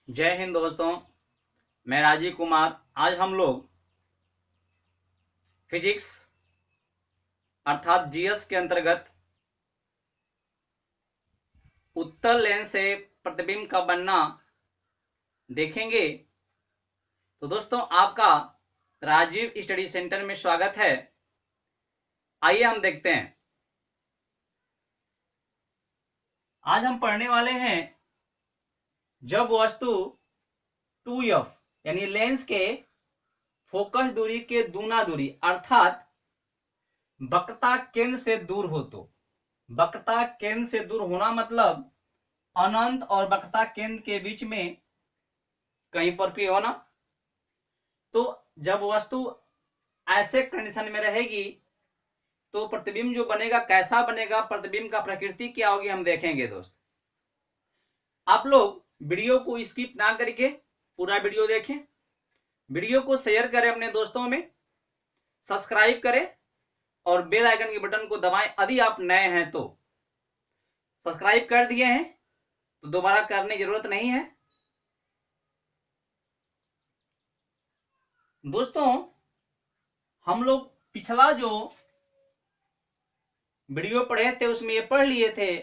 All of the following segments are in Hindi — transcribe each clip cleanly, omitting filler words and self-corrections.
जय हिंद दोस्तों। मैं राजीव कुमार। आज हम लोग फिजिक्स अर्थात जीएस के अंतर्गत उत्तल लेंस से प्रतिबिंब का बनना देखेंगे। तो दोस्तों, आपका राजीव स्टडी सेंटर में स्वागत है। आइए हम देखते हैं। आज हम पढ़ने वाले हैं जब वस्तु 2f यानी लेंस के फोकस दूरी के दूना दूरी अर्थात वक्रता केंद्र से दूर हो। तो वक्रता केंद्र से दूर होना मतलब अनंत और वक्रता केंद्र के बीच में कहीं पर भी होना। तो जब वस्तु ऐसे कंडीशन में रहेगी तो प्रतिबिंब जो बनेगा कैसा बनेगा, प्रतिबिंब का प्रकृति क्या होगी, हम देखेंगे। दोस्त, आप लोग वीडियो को स्किप ना करके पूरा वीडियो देखें। वीडियो को शेयर करें अपने दोस्तों में, सब्सक्राइब करें और बेल आइकन के बटन को दबाएं। यदि आप नए हैं तो सब्सक्राइब कर दिए हैं तो दोबारा करने की जरूरत नहीं है। दोस्तों, हम लोग पिछला जो वीडियो पढ़े थे उसमें ये पढ़ लिए थे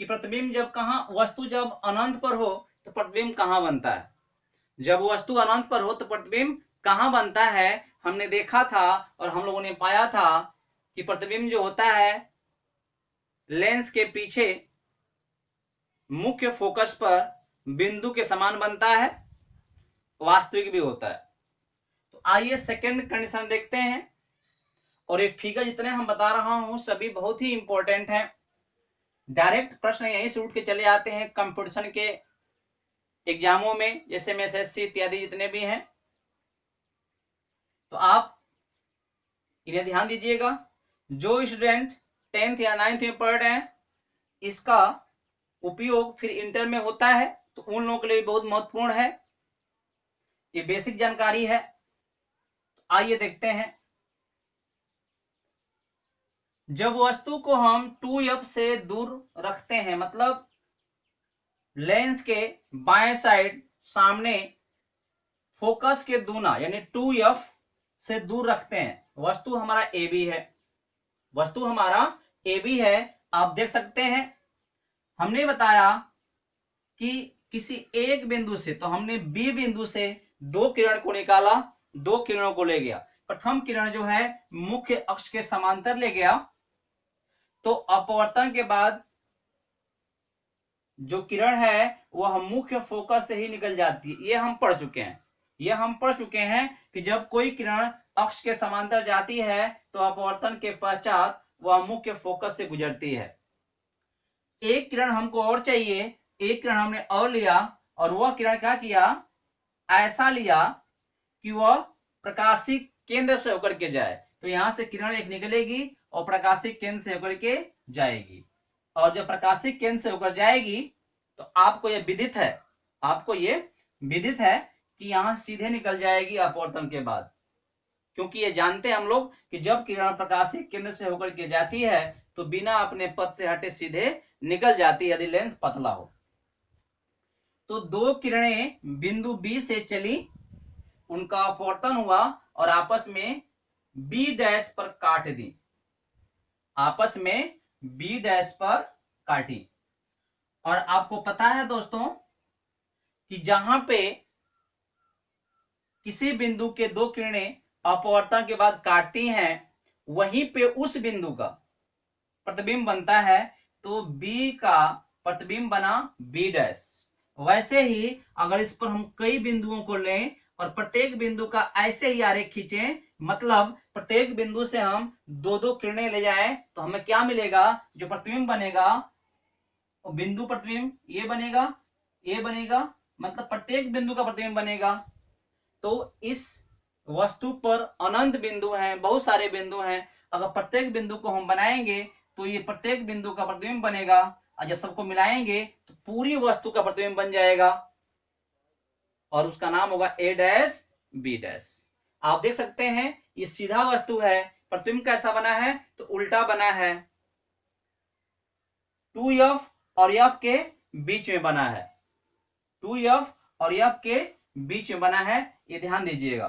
कि प्रतिबिंब जब वस्तु जब अनंत पर हो तो प्रतिबिंब कहां बनता है। जब वस्तु अनंत पर हो तो प्रतिबिंब कहां बनता है, हमने देखा था और हम लोगों ने पाया था कि प्रतिबिंब जो होता है लेंस के पीछे मुख्य फोकस पर बिंदु के समान बनता है, वास्तविक भी होता है। तो आइए सेकंड कंडीशन देखते हैं। और एक फिगर जितने हम बता रहा हूं सभी बहुत ही इंपॉर्टेंट है। डायरेक्ट प्रश्न यहीं से उठ के चले आते हैं कंपटीशन के एग्जामों में, जैसे में एसएससी इत्यादि जितने भी हैं। तो आप इन्हें ध्यान दीजिएगा। जो स्टूडेंट 10th या 9th में पढ़ रहे हैं इसका उपयोग फिर इंटर में होता है, तो उन लोगों के लिए बहुत महत्वपूर्ण है। ये बेसिक जानकारी है। तो आइए देखते हैं। जब वस्तु को हम 2f से दूर रखते हैं, मतलब लेंस के बाएं साइड सामने फोकस के दूना यानी 2f से दूर रखते हैं। वस्तु हमारा ए बी है, वस्तु हमारा ए बी है। आप देख सकते हैं हमने बताया कि किसी एक बिंदु से, तो हमने बी बिंदु से दो किरण को निकाला, दो किरणों को ले गया। प्रथम किरण जो है मुख्य अक्ष के समांतर ले गया, तो अपवर्तन के बाद जो किरण है वह मुख्य फोकस से ही निकल जाती है। ये हम पढ़ चुके हैं कि जब कोई किरण अक्ष के समांतर जाती है तो अपवर्तन के पश्चात वह मुख्य फोकस से गुजरती है। एक किरण हमको और चाहिए, एक किरण हमने और लिया, और वह किरण क्या किया, ऐसा लिया कि वह प्रकाशिक केंद्र से होकर के जाए। तो यहां से किरण एक निकलेगी और प्रकाशिक केंद्र से होकर के जाएगी, और जब प्रकाशिक केंद्र से होकर जाएगी तो आपको यह विदित है कि यहां सीधे निकल जाएगी अपवर्तन के बाद। क्योंकि ये जानते हैं हम लोग कि जब किरण प्रकाशिक केंद्र से होकर के जाती है तो बिना अपने पथ से हटे सीधे निकल जाती है, यदि लेंस पतला हो। तो दो किरणें बिंदु बी से चली, उनका अपवर्तन हुआ और आपस में बी डैश पर काट दी, आपस में बी डैश पर काटी। और आपको पता है दोस्तों कि जहां पे किसी बिंदु के दो किरणें अपवर्तन के बाद काटती हैं वहीं पे उस बिंदु का प्रतिबिंब बनता है, तो बी का प्रतिबिंब बना बी डैश। वैसे ही अगर इस पर हम कई बिंदुओं को लें और प्रत्येक बिंदु का ऐसे ही आरेख खींचें, मतलब प्रत्येक बिंदु से हम दो दो किरणें ले जाएं, तो हमें क्या मिलेगा, जो प्रतिबिंब बनेगा बिंदु प्रतिबिंब ये बनेगा, मतलब प्रत्येक बिंदु का प्रतिबिंब बनेगा। तो इस वस्तु पर अनंत बिंदु हैं, बहुत सारे बिंदु हैं। अगर प्रत्येक बिंदु को हम बनाएंगे तो ये प्रत्येक बिंदु का प्रतिबिंब बनेगा, और जब सबको मिलाएंगे तो पूरी वस्तु का प्रतिबिंब बन जाएगा और उसका नाम होगा ए डैश बी डैश। आप देख सकते हैं ये सीधा वस्तु है, प्रतिबिंब कैसा बना है, तो उल्टा बना है, 2f और f के बीच में बना है। 2f और f के बीच में बना है, ये ध्यान दीजिएगा।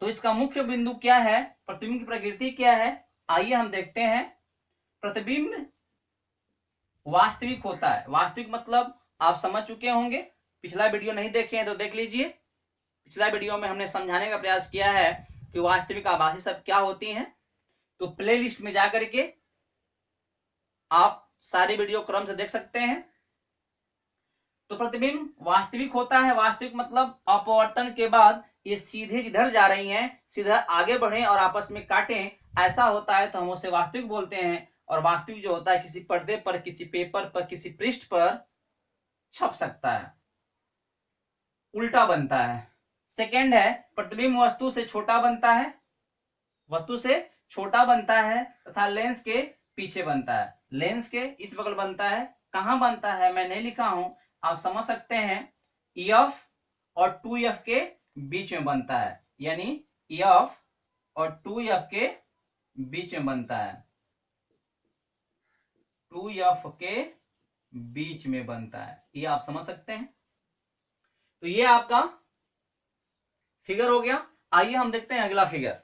तो इसका मुख्य बिंदु क्या है, प्रतिबिंब की प्रकृति क्या है, आइए हम देखते हैं। प्रतिबिंब वास्तविक होता है। वास्तविक मतलब आप समझ चुके होंगे, पिछला वीडियो नहीं देखे हैं तो देख लीजिए। पिछला वीडियो में हमने समझाने का प्रयास किया है कि वास्तविक आभासी शब्द क्या होती हैं। तो प्लेलिस्ट में जाकर के आप सारी वीडियो क्रम से देख सकते हैं। तो प्रतिबिंब वास्तविक होता है। वास्तविक मतलब अपवर्तन के बाद ये सीधे जिधर जा रही हैं सीधा आगे बढ़े और आपस में काटें, ऐसा होता है तो हम उसे वास्तविक बोलते हैं। और वास्तविक जो होता है किसी पर्दे पर, किसी पेपर पर, किसी पृष्ठ पर छप सकता है, उल्टा बनता है। सेकंड है प्रतिबिंब वस्तु से छोटा बनता है, वस्तु से छोटा बनता है तथा लेंस के पीछे बनता है। लेंस के इस बगल बनता है, कहां बनता है मैं नहीं लिखा हूं, आप समझ सकते हैं। F और 2F के बीच में बनता है, यानी F और 2F के बीच में बनता है, 2F के बीच में बनता है, ये आप समझ सकते हैं। तो ये आपका फिगर हो गया। आइए हम देखते हैं अगला फिगर।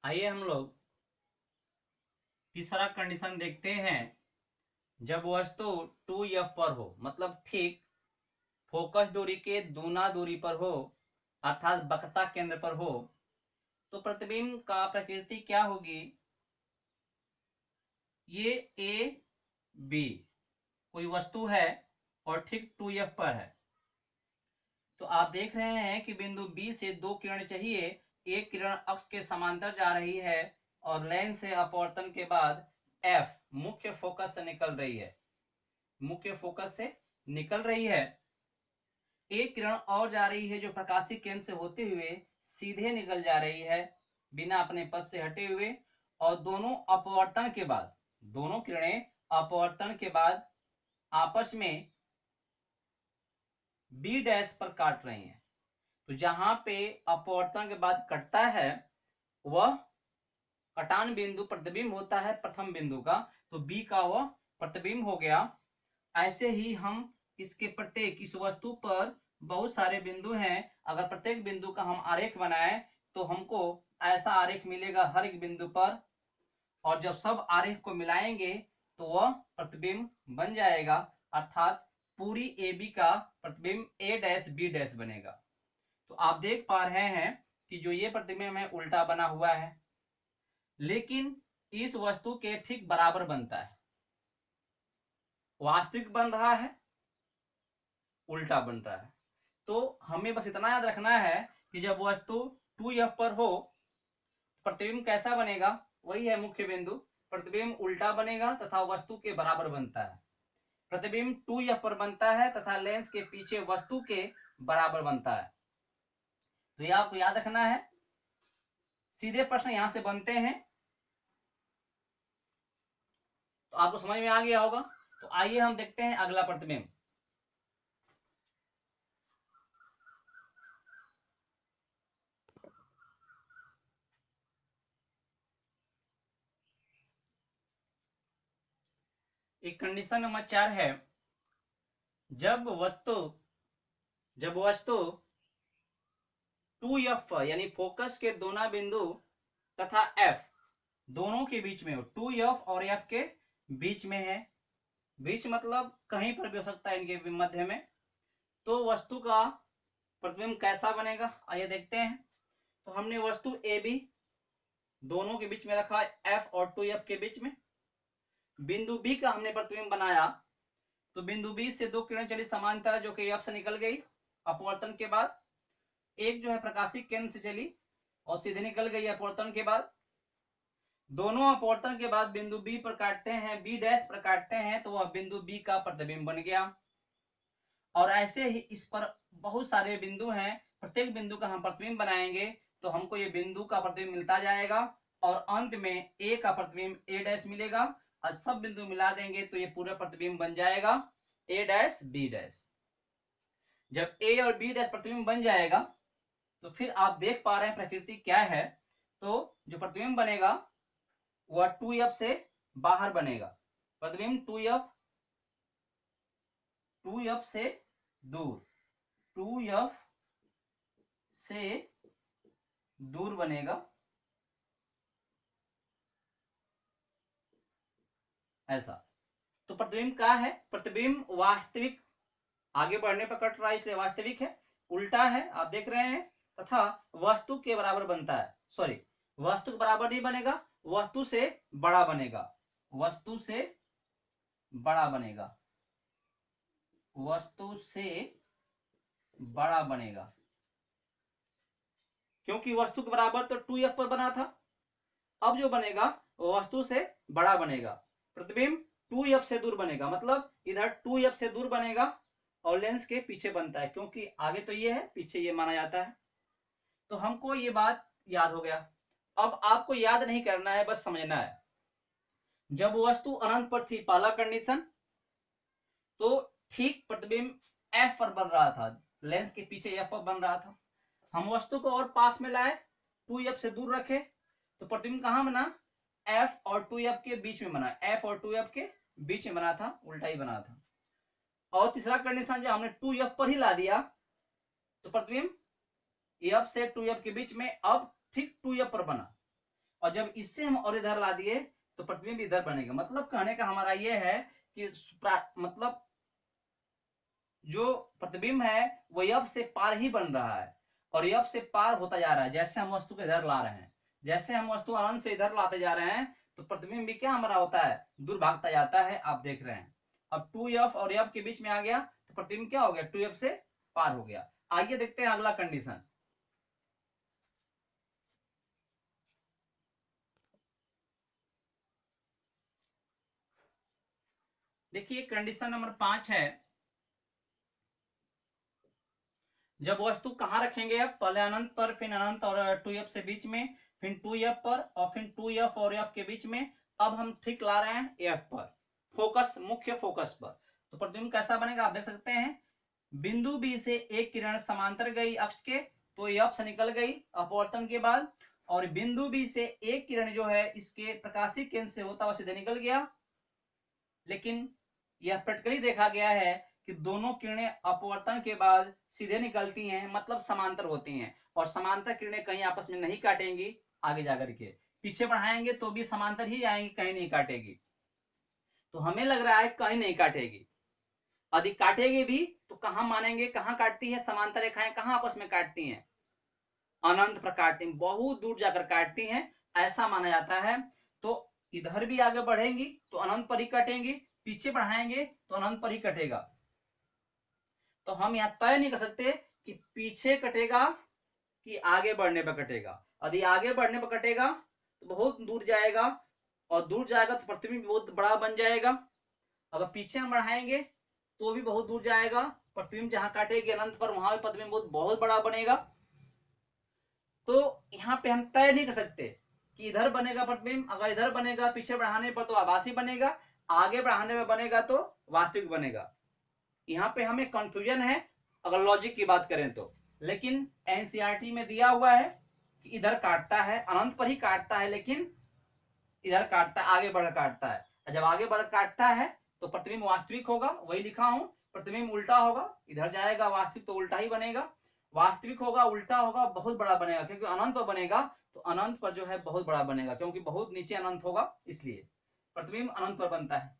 आइए हम लोग तीसरा कंडीशन देखते हैं। जब वस्तु 2F पर हो, मतलब ठीक फोकस दूरी के दूना दूरी पर हो, अर्थात वक्रता केंद्र पर हो, तो प्रतिबिंब का प्रकृति क्या होगी, ये ए बी कोई वस्तु है और ठीक 2F पर है। तो आप देख रहे हैं कि बिंदु बी से दो किरण चाहिए, एक किरण अक्ष के समांतर जा रही है और लेंस से अपवर्तन के बाद एफ मुख्य फोकस से निकल रही है, मुख्य फोकस से निकल रही है। एक किरण और जा रही है जो प्रकाशिक केंद्र से होते हुए सीधे निकल जा रही है बिना अपने पथ से हटे हुए, और दोनों अपवर्तन के बाद, दोनों किरणें अपवर्तन के बाद आपस में बी डैश पर काट रही हैं। तो जहां पे अपवर्तन के बाद कटता है वह कटान बिंदु प्रतिबिंब होता है प्रथम बिंदु का, तो बी का वह प्रतिबिंब हो गया। ऐसे ही हम इसके प्रत्येक, इस वस्तु पर बहुत सारे बिंदु हैं, अगर प्रत्येक बिंदु का हम आरेख बनाएं तो हमको ऐसा आरेख मिलेगा हर एक बिंदु पर, और जब सब आरेख को मिलाएंगे तो वह प्रतिबिंब बन जाएगा, अर्थात पूरी ए बी का प्रतिबिंब ए डैश बी डैश बनेगा। तो आप देख पा रहे हैं कि जो ये प्रतिबिंब है उल्टा बना हुआ है, लेकिन इस वस्तु के ठीक बराबर बनता है। वास्तविक बन रहा है, उल्टा बन रहा है। तो हमें बस इतना याद रखना है कि जब वस्तु 2F पर हो प्रतिबिंब कैसा बनेगा, वही है मुख्य बिंदु, प्रतिबिंब उल्टा बनेगा तथा वस्तु के बराबर बनता है। प्रतिबिंब 2F पर बनता है तथा लेंस के पीछे वस्तु के बराबर बनता है। तो ये आपको याद रखना है। सीधे प्रश्न यहां से बनते हैं, तो आपको समझ में आ गया होगा। तो आइए हम देखते हैं अगला प्रतिबिंब। एक कंडीशन नंबर 4 है, जब वस्तु 2F यानी फोकस के दोनों बिंदु तथा F दोनों के बीच में हो, 2F और F के बीच में है, बीच मतलब कहीं पर भी हो सकता है इनके मध्य में, तो वस्तु का प्रतिबिंब कैसा बनेगा आइए देखते हैं। तो हमने वस्तु ए बी दोनों के बीच में रखा, F और 2F के बीच में। बिंदु बी का हमने प्रतिबिंब बनाया, तो बिंदु बी से दो किरण चली समांतर जो कि F से निकल गई अपवर्तन के बाद, एक जो है प्रकाशिक केंद्र से चली और सीधे निकल गई अपवर्तन के बाद। दोनों अपवर्तन के बाद बिंदु बी पर काटते हैं, बी डैश पर काटते हैं, तो वह बिंदु बी का प्रतिबिंब बन गया। और ऐसे ही इस पर बहुत सारे बिंदु हैं, प्रत्येक बिंदु का हम प्रतिबिंब बनाएंगे तो हमको ये बिंदु का प्रतिबिंब मिलता जाएगा, और अंत में ए का प्रतिबिंब ए डैश मिलेगा, और सब बिंदु मिला देंगे तो ये पूरा प्रतिबिंब बन जाएगा ए डैश बी डैश। जब ए और बी डैश प्रतिबिंब बन जाएगा तो फिर आप देख पा रहे हैं प्रकृति क्या है। तो जो प्रतिबिंब बनेगा वह 2f से बाहर बनेगा। प्रतिबिंब 2f से दूर, 2f से दूर बनेगा, ऐसा। तो प्रतिबिंब क्या है? प्रतिबिंब वास्तविक, आगे बढ़ने पर कट रहा है इसलिए वास्तविक है, उल्टा है आप देख रहे हैं, तथा वस्तु के बराबर बनता है। सॉरी, वस्तु के बराबर नहीं बनेगा, वस्तु से बड़ा बनेगा, वस्तु से बड़ा बनेगा, वस्तु से बड़ा बनेगा, क्योंकि वस्तु के बराबर तो 2f पर बना था। अब जो बनेगा वो वस्तु से बड़ा बनेगा। प्रतिबिंब 2f से दूर बनेगा, मतलब इधर 2f से दूर बनेगा और लेंस के पीछे बनता है, क्योंकि आगे तो ये है, पीछे ये माना जाता है। तो हमको ये बात याद हो गया। अब आपको याद नहीं करना है, बस समझना है। जब वस्तु अनंत पर थी, पहला कंडीशन, तो ठीक प्रतिबिंब f पर बन रहा था, लेंस के पीछे f पर बन रहा था। हम वस्तु को और पास में लाए, 2f से दूर रखे, तो प्रतिबिंब कहां बना? f और 2f के बीच में बना, f और 2f के बीच में बना था, उल्टा ही बना था। और तीसरा कंडीशन, जब हमने 2f पर ही ला दिया तो प्रतिबिंब f से 2f के बीच में अब ठीक 2f पर बना, और जब इससे हम और इधर ला दिए तो प्रतिबिंब इधर बनेगा। मतलब कहने का हमारा ये है कि मतलब जो प्रतिबिंब है वो f से पार ही बन रहा है, और f से पार होता जा रहा है। जैसे हम वस्तु को इधर ला रहे हैं, जैसे हम वस्तु अनंत से इधर लाते जा रहे हैं, तो प्रतिबिंब भी क्या हमारा होता है? दूर भागता जाता है, आप देख रहे हैं। अब 2f और f के बीच में आ गया तो प्रतिबिंब क्या हो गया? 2f से पार हो गया। आइए देखते हैं अगला कंडीशन। देखिए कंडीशन नंबर 5 है, जब वस्तु कहां रखेंगे? अब पहले अनंत पर, फिर अनंत और 2f से बीच में, फिर 2f पर, और फिर 2f और f के बीच में। अब हम ठीक ला रहे हैं f पर, फोकस, मुख्य फोकस पर। तो प्रतिबिंब कैसा बनेगा आप देख सकते हैं। बिंदु B से एक किरण समांतर गई अक्ष के, तो f से निकल गई अपवर्तन के बाद, और बिंदु B से एक किरण जो है इसके प्रकाशीय केंद्र से होता हुआ सीधे निकल गया। लेकिन यह प्रैक्टिकली देखा गया है कि दोनों किरणें अपवर्तन के बाद सीधे निकलती हैं, मतलब समांतर होती हैं, और समांतर किरणें कहीं आपस में नहीं काटेंगी। आगे जाकर के पीछे बढ़ाएंगे तो भी समांतर ही आएंगी, कहीं नहीं काटेगी। तो हमें लग रहा है कहीं नहीं काटेगी। यदि काटेगी भी तो कहां मानेंगे? कहां काटती है समांतर रेखाएं? कहां आपस में काटती हैं? अनंत पर काटती हैं, बहुत दूर जाकर काटती हैं, ऐसा माना जाता है। तो इधर भी आगे बढ़ेंगी तो अनंत पर ही कटेंगी, पीछे बढ़ाएंगे तो अनंत पर ही कटेगा। तो हम यहां तय नहीं कर सकते कि पीछे कटेगा कि आगे बढ़ने पर कटेगा। यदि आगे बढ़ने पर कटेगा तो बहुत दूर जाएगा, और दूर जाएगा तो प्रतिबिंब बहुत बड़ा बन जाएगा। अगर पीछे हम बढ़ाएंगे तो भी बहुत दूर जाएगा, प्रतिबिंब जहां काटेगी अनंत पर, वहां भी प्रतिबिंब बहुत बहुत बड़ा बनेगा। तो यहाँ पे हम तय नहीं कर सकते कि इधर बनेगा प्रतिबिंब, अगर इधर बनेगा पीछे बढ़ाने पर तो आभासी बनेगा, आगे बढ़ाने में बनेगा तो वास्तविक बनेगा। यहाँ पे हमें कंफ्यूजन है अगर लॉजिक की बात करें तो। लेकिन एनसीईआरटी में दिया हुआ है कि इधर काटता है, अनंत पर ही काटता है, लेकिन इधर काटता है, आगे बढ़ काटता है। जब आगे बढ़ काटता है तो प्रतिबिंब वास्तविक होगा, वही लिखा हूं। प्रतिबिंब उल्टा होगा, इधर जाएगा वास्तविक तो उल्टा ही बनेगा। वास्तविक होगा, उल्टा होगा, बहुत बड़ा बनेगा, क्योंकि अनंत पर बनेगा तो अनंत पर जो है बहुत बड़ा बनेगा, क्योंकि बहुत नीचे अनंत होगा, इसलिए प्रतिबिंब अनंत पर बनता है।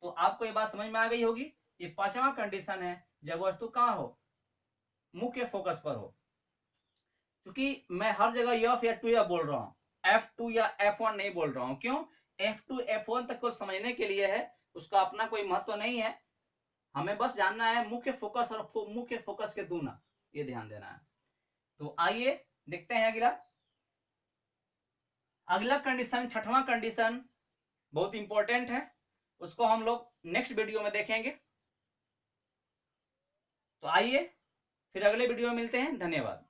तो आपको ये बात समझ में आ गई होगी। ये पांचवा कंडीशन है, जब वस्तु कहां हो? मुख्य फोकस पर हो। क्योंकि मैं हर जगह f या 2f बोल रहा हूं, f2 या f1 नहीं बोल रहा हूं। क्यों? f2 f1 तक को समझने के लिए है, उसका अपना कोई महत्व नहीं है। हमें बस जानना है मुख्य फोकस और मुख्य फोकस के दूना, ये ध्यान देना है। तो आइए देखते हैं अगला। अगला कंडीशन, छठवां कंडीशन, बहुत इंपॉर्टेंट है, उसको हम लोग नेक्स्ट वीडियो में देखेंगे। तो आइए फिर अगले वीडियो में मिलते हैं। धन्यवाद।